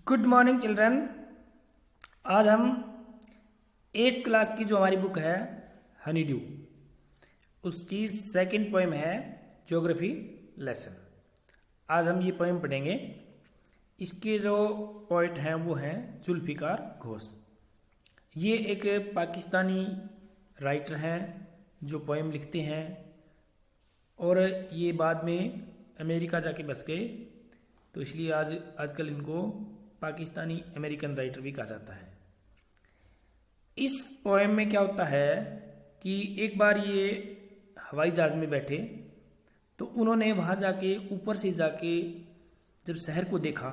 Good morning children. आज हम 8th class की जो हमारी बुक है हनी ड्यू, उसकी सेकंड पोएम है ज्योग्राफी लेसन। आज हम ये पोएम पढ़ेंगे। इसके जो पोइट हैं वो हैं जुल्फिकार घोष। ये एक पाकिस्तानी राइटर हैं जो पोएम लिखते हैं और ये बाद में अमेरिका जाके बस गए, तो इसलिए आजकल इनको पाकिस्तानी अमेरिकन राइटर भी कहा जाता है। इस पोएम में क्या होता है कि एक बार ये हवाई जहाज में बैठे तो उन्होंने वहाँ जाके ऊपर से जाके जब शहर को देखा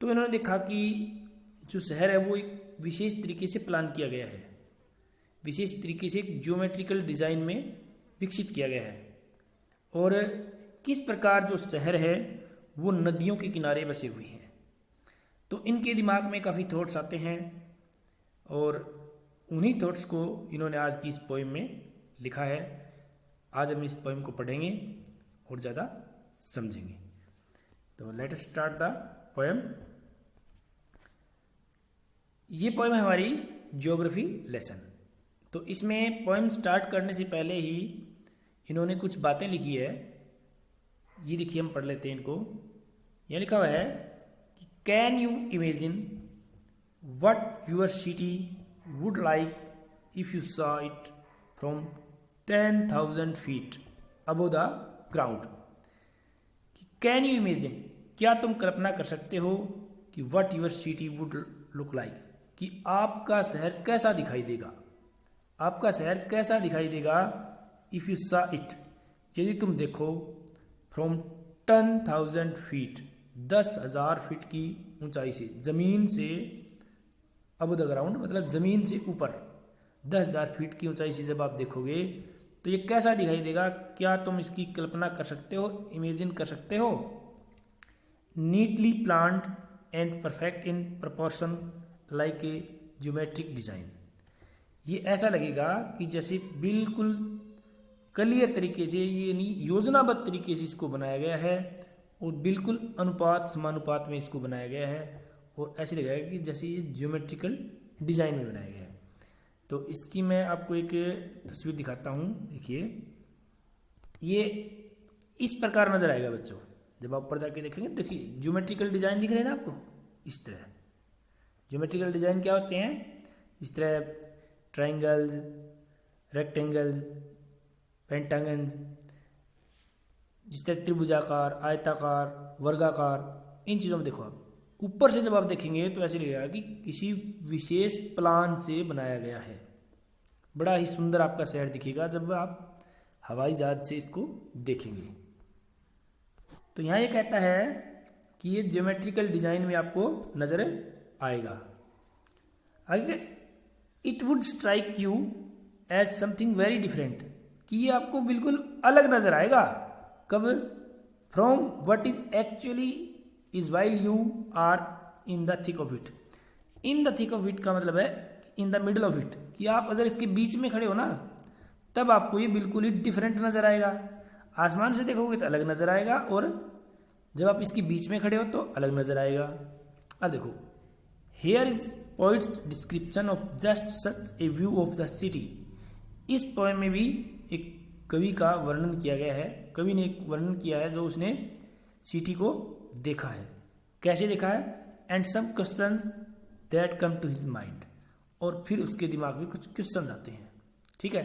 तो इन्होंने देखा कि जो शहर है वो एक विशेष तरीके से प्लान किया गया है, विशेष तरीके से एक ज्योमेट्रिकल डिज़ाइन में विकसित किया गया है और किस प्रकार जो शहर है वो नदियों के किनारे बसे हुए हैं। तो इनके दिमाग में काफ़ी थॉट्स आते हैं और उन्हीं थॉट्स को इन्होंने आज की इस पोएम में लिखा है। आज हम इस पोएम को पढ़ेंगे और ज़्यादा समझेंगे। तो let us start the poem. ये पोएम है हमारी ज्योग्राफी लेसन। तो इसमें पोएम स्टार्ट करने से पहले ही इन्होंने कुछ बातें लिखी है, ये देखिए हम पढ़ लेते हैं इनको। यह लिखा हुआ है कि can you imagine what your city would like if you saw it from 10,000 feet above the ground. Can you imagine, क्या तुम कल्पना कर सकते हो कि what your city would look like, कि आपका शहर कैसा दिखाई देगा, आपका शहर कैसा दिखाई देगा इफ यू सॉ इट, यदि तुम देखो फ्रॉम 10,000 फीट 10,000 फीट की ऊंचाई से, जमीन से अबव द ग्राउंड मतलब जमीन से ऊपर 10,000 फीट की ऊंचाई से जब आप देखोगे तो ये कैसा दिखाई देगा, क्या तुम इसकी कल्पना कर सकते हो, इमेजिन कर सकते हो। Neatly planned and perfect in proportion like a geometric design. ये ऐसा लगेगा कि जैसे बिल्कुल क्लियर तरीके से, ये नहीं योजनाबद्ध तरीके से इसको बनाया गया है और बिल्कुल अनुपात समानुपात में इसको बनाया गया है और ऐसे लगेगा कि जैसे ये ज्योमेट्रिकल डिजाइन में बनाया गया है। तो इसकी मैं आपको एक तस्वीर दिखाता हूँ। देखिए ये इस प्रकार नजर आएगा बच्चों, जब आप ऊपर जाके देखेंगे। देखिए ज्योमेट्रिकल डिजाइन दिख रहे हैं ना आपको, इस तरह ज्योमेट्रिकल डिजाइन क्या होते हैं, इस तरह ट्राइंगल्स, रेक्टेंगल्स, पेंटागन्स, जिस तरह त्रिभुजाकार, आयताकार, वर्गाकार, इन चीज़ों में देखो आप ऊपर से जब आप देखेंगे तो ऐसे लगेगा कि किसी विशेष प्लान से बनाया गया है। बड़ा ही सुंदर आपका शहर दिखेगा जब आप हवाई जहाज से इसको देखेंगे। तो यहाँ ये कहता है कि ये ज्योमेट्रिकल डिजाइन में आपको नजर आएगा। आगे, it would strike you as something very different, कि ये आपको बिल्कुल अलग नजर आएगा। कब? From what is actually is while you are in the thick of it. In the thick of it का मतलब है in the middle of it, कि आप अगर इसके बीच में खड़े हो ना तब आपको ये बिल्कुल ही डिफरेंट नजर आएगा। आसमान से देखोगे तो अलग नजर आएगा और जब आप इसके बीच में खड़े हो तो अलग नजर आएगा। अब देखो, here is poets description of just such A view of the city. इस पोएम में भी एक कवि का वर्णन किया गया है। कवि ने एक वर्णन किया है जो उसने सिटी को देखा है, कैसे देखा है, and some questions that come to his mind, और फिर उसके दिमाग में कुछ क्वेश्चन आते हैं। ठीक है,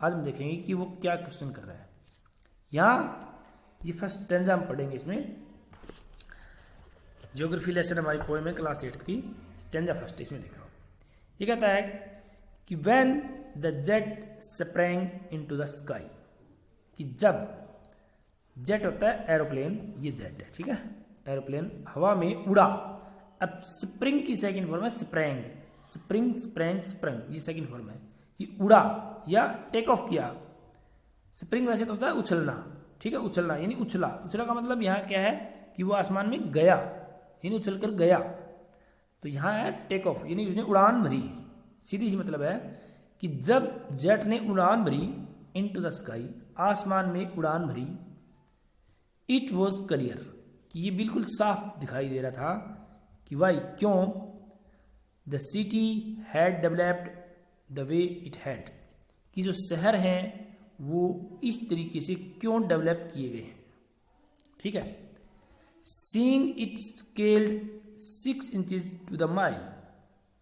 आज हम देखेंगे कि वो क्या क्वेश्चन कर रहा है। यहाँ ये फर्स्ट स्टैंजा हम पढ़ेंगे। इसमें ज्योग्राफी लेसन हमारी पोएम है क्लास 8 की, स्टैंजा फर्स्ट। इसमें देखो ये कहता है कि when the jet sprang into the sky, कि जब जेट होता है एरोप्लेन, ये जेट है, ठीक है, एरोप्लेन हवा में उड़ा। अब स्प्रिंग की सेकंड फॉर्म है स्प्रैंग, स्प्रिंग स्प्रैंग स्प्रंग, ये सेकंड फॉर्म है कि उड़ा या टेक ऑफ किया। स्प्रिंग वैसे तो होता है उछलना, ठीक है, उछलना यानी उछला। उछला का मतलब यहाँ क्या है कि वो आसमान में गया, यानी उछल कर गया। तो यहाँ है टेक ऑफ, यानी उसने उड़ान भरी। सीधी सी मतलब है कि जब जेट ने उड़ान भरी इनटू द स्काई, आसमान में उड़ान भरी, इट वॉज क्लियर, कि ये बिल्कुल साफ दिखाई दे रहा था कि वाई क्यों the city had developed the way it had, कि जो शहर हैं वो इस तरीके से क्यों डेवलप किए गए हैं। ठीक है, seeing it scaled 6 inches to the mile,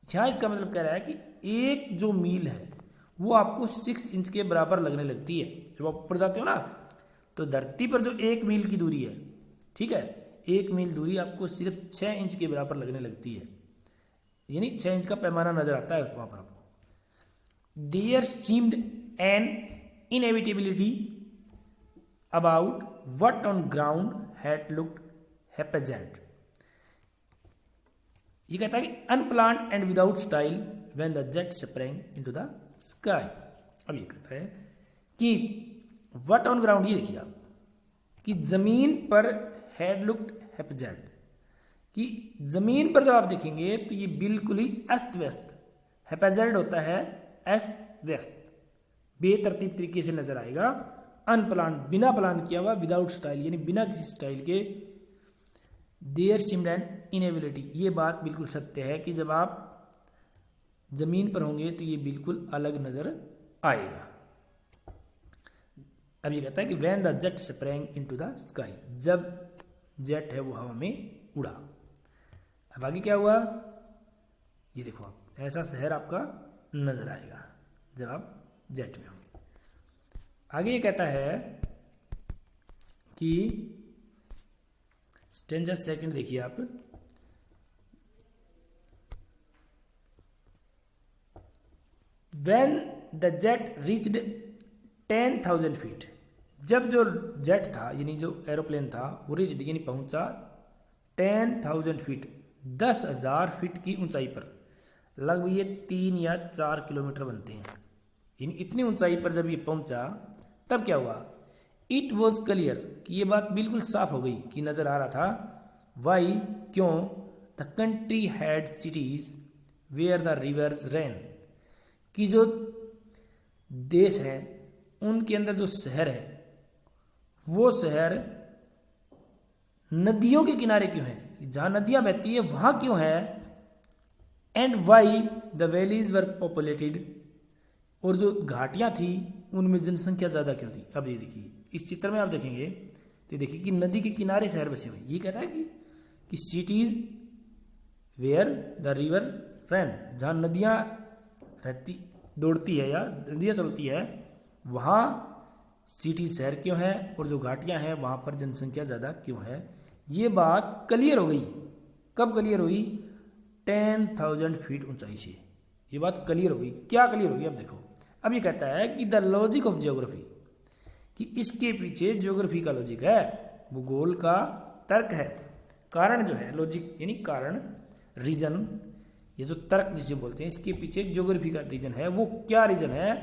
यहाँ इसका मतलब कह रहा है कि एक जो मील है वो आपको 6 इंच के बराबर लगने लगती है। जब आप ऊपर जाते हो ना, तो धरती पर जो 1 मील की दूरी है, ठीक है, 1 मील दूरी आपको सिर्फ 6 इंच के बराबर लगने लगती है, यानी 6 इंच का पैमाना नजर आता है वहां पर आपको। There seemed an inevitability about what on ground had looked haphazard, ये कहता है कि unplanned and without style when the jet sprang into the sky. अब ये कहता है कि व्हाट ऑन ग्राउंड, ये देखिए आप कि जमीन पर हैड लुक्ड हैपेजेंट, कि जमीन पर जब आप देखेंगे तो ये बिल्कुल ही अस्त व्यस्त, हैपेजेंट होता है अस्त व्यस्त, बेतरतीब तरीके से नजर आएगा। अनप्लान, बिना प्लान किया हुआ, विदाउट स्टाइल यानी बिना किसी स्टाइल के। देयर सीम्ड एन इनएबिलिटी, ये बात बिल्कुल सत्य है कि जब आप जमीन पर होंगे तो ये बिल्कुल अलग नजर आएगा। अब ये कहता है कि when the jet sprang into the sky, जब जेट है वो हवा में उड़ा। अब आगे क्या हुआ, ये देखो आप, ऐसा शहर आपका नजर आएगा जब आप जेट में हो। आगे ये कहता है कि स्टेंजर सेकंड देखिए आप, when the jet reached 10,000 feet, जब जो जेट था यानी जो एरोप्लेन था वो रीच्ड यानी पहुंचा 10,000 फीट, 10,000 फीट की ऊंचाई पर, लगभग ये 3 या 4 किलोमीटर बनते हैं, यानी इतनी ऊंचाई पर जब ये पहुंचा तब क्या हुआ, इट वॉज क्लियर, कि ये बात बिल्कुल साफ हो गई कि नजर आ रहा था, वाई क्यों, the country had cities where the rivers ran, कि जो देश है उनके अंदर जो शहर है वो शहर नदियों के किनारे क्यों है, जहां नदियां बहती है वहां क्यों है, and why the valleys were populated, और जो घाटियां थी उनमें जनसंख्या ज्यादा क्यों थी। अब ये देखिए इस चित्र में आप देखेंगे तो देखिए कि नदी के किनारे शहर बसे हुए, ये कहता है कि cities where the river run, जहां नदियां रहती दौड़ती है या नदियां चलती है वहां सिटी शहर क्यों है, और जो घाटियां हैं वहां पर जनसंख्या ज्यादा क्यों है। ये बात क्लियर हो गई, कब क्लियर हुई, 10,000 फीट ऊंचाई से ये बात क्लियर हो गई। क्या क्लियर होगी, अब देखो, अब ये कहता है कि द लॉजिक ऑफ ज्योग्राफी, कि इसके पीछे ज्योग्राफी का लॉजिक है, भूगोल का तर्क है, कारण जो है लॉजिक यानी कारण, रीजन, ये जो तर्क जिसे बोलते हैं, इसके पीछे एक ज्योग्राफी का रीजन है। वो क्या रीजन है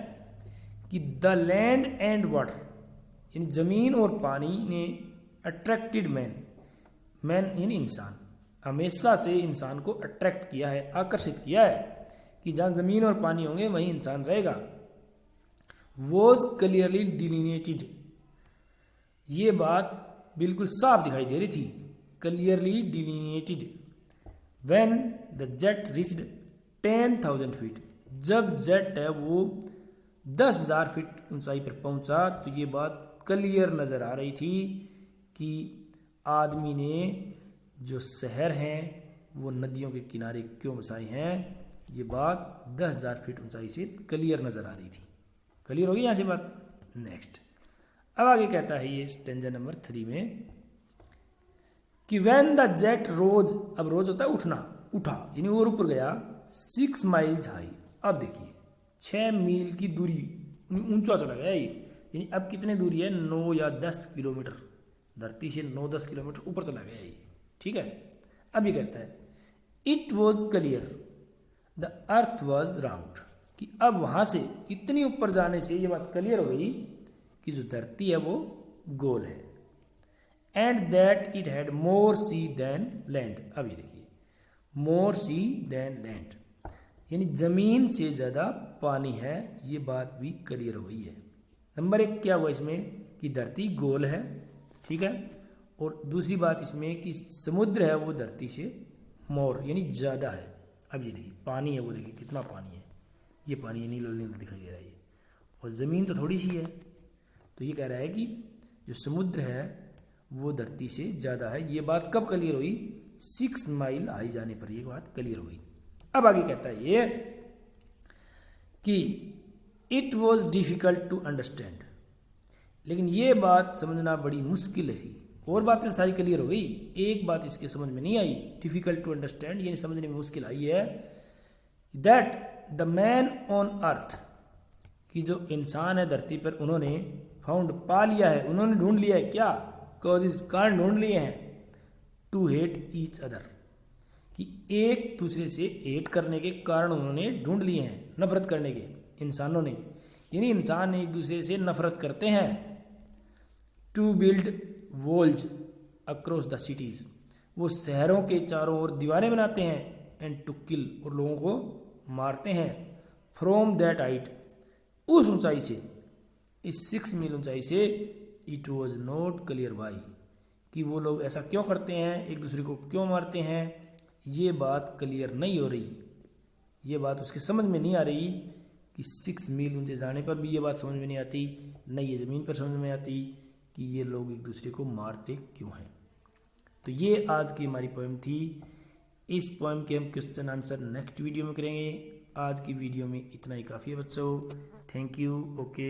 कि द लैंड एंड वाटर, यानी जमीन और पानी ने अट्रैक्टेड मैन, मैन यानी इंसान, हमेशा से इंसान को अट्रैक्ट किया है, आकर्षित किया है, कि जहां जमीन और पानी होंगे वहीं इंसान रहेगा। वॉज क्लियरली डिलिनेटेड, ये बात बिल्कुल साफ दिखाई दे रही थी, clearly delineated, when the jet reached 10,000 feet, जब जेट है वो 10,000 फीट ऊंचाई पर पहुंचा तो ये बात क्लियर नजर आ रही थी कि आदमी ने जो शहर हैं वो नदियों के किनारे क्यों बसाए हैं। ये बात 10,000 फीट ऊंचाई से क्लियर नजर आ रही थी। क्लियर होगी यहां से बात। नेक्स्ट, अब आगे कहता है ये स्टेंजा नंबर 3 में कि व्हेन द जेट रोज, अब रोज होता है उठना, उठा यानी और ऊपर गया 6 माइल्स हाई। अब देखिए 6 मील की दूरी ऊंचा चला गया ये, यानी अब कितने दूरी है, 9 या 10 किलोमीटर, धरती से 9-10 किलोमीटर ऊपर चला गया ये। ठीक है, अब ये कहता है it was clear the earth was round, कि अब वहां से इतनी ऊपर जाने से ये बात क्लियर हो गई कि जो धरती है वो गोल है, and that it had more sea than land. अब ये देखिए मोर सी देन लैंड, यानी जमीन से ज्यादा पानी है, ये बात भी क्लियर हो गई है। नंबर 1 क्या हुआ इसमें कि धरती गोल है, ठीक है, और दूसरी बात इसमें कि समुद्र है वो धरती से मोर यानी ज़्यादा है। अब ये देखिए पानी है, वो देखिए कितना पानी है, ये पानी है, नीला नीला दिखाई दे रहा है ये, और ज़मीन तो थोड़ी सी है। तो ये कह रहा है कि जो समुद्र है वो धरती से ज़्यादा है। ये बात कब क्लियर हुई? 6 माइल हाई जाने पर ये बात क्लियर हुई। अब आगे कहता है ये कि it was difficult to understand, लेकिन ये बात समझना बड़ी मुश्किल थी। और बातें सारी क्लियर हो गई, एक बात इसके समझ में नहीं आई, डिफ़िकल्ट टू अंडरस्टैंड यानी समझने में मुश्किल आई है, that the man on earth, कि जो इंसान है धरती पर, उन्होंने फाउंड पा लिया है, उन्होंने ढूंढ लिया है क्या? कॉजेज कारण ढूंढ लिए हैं, टू हेट ईच अदर, कि एक दूसरे से हेट करने के कारण उन्होंने ढूंढ लिए हैं, नफरत करने के, इंसानों ने, यानी इंसान एक दूसरे से नफरत करते हैं। To build walls across the cities, वो शहरों के चारों ओर दीवारें बनाते हैं, एंड टू किल, और लोगों को मारते हैं, फ्रॉम दैट हाइट, उस ऊंचाई से, इस 6 मील ऊंचाई से, it was not clear why, कि वो लोग ऐसा क्यों करते हैं, एक दूसरे को क्यों मारते हैं, ये बात क्लियर नहीं हो रही, ये बात उसके समझ में नहीं आ रही कि 6 मील ऊंचे जाने पर भी ये बात समझ में नहीं आती, न ये ज़मीन पर समझ में आती कि ये लोग एक दूसरे को मारते क्यों हैं। तो ये आज की हमारी पोएम थी। इस पोएम के हम क्वेश्चन आंसर नेक्स्ट वीडियो में करेंगे। आज की वीडियो में इतना ही काफ़ी है बच्चों। Thank you. ओके।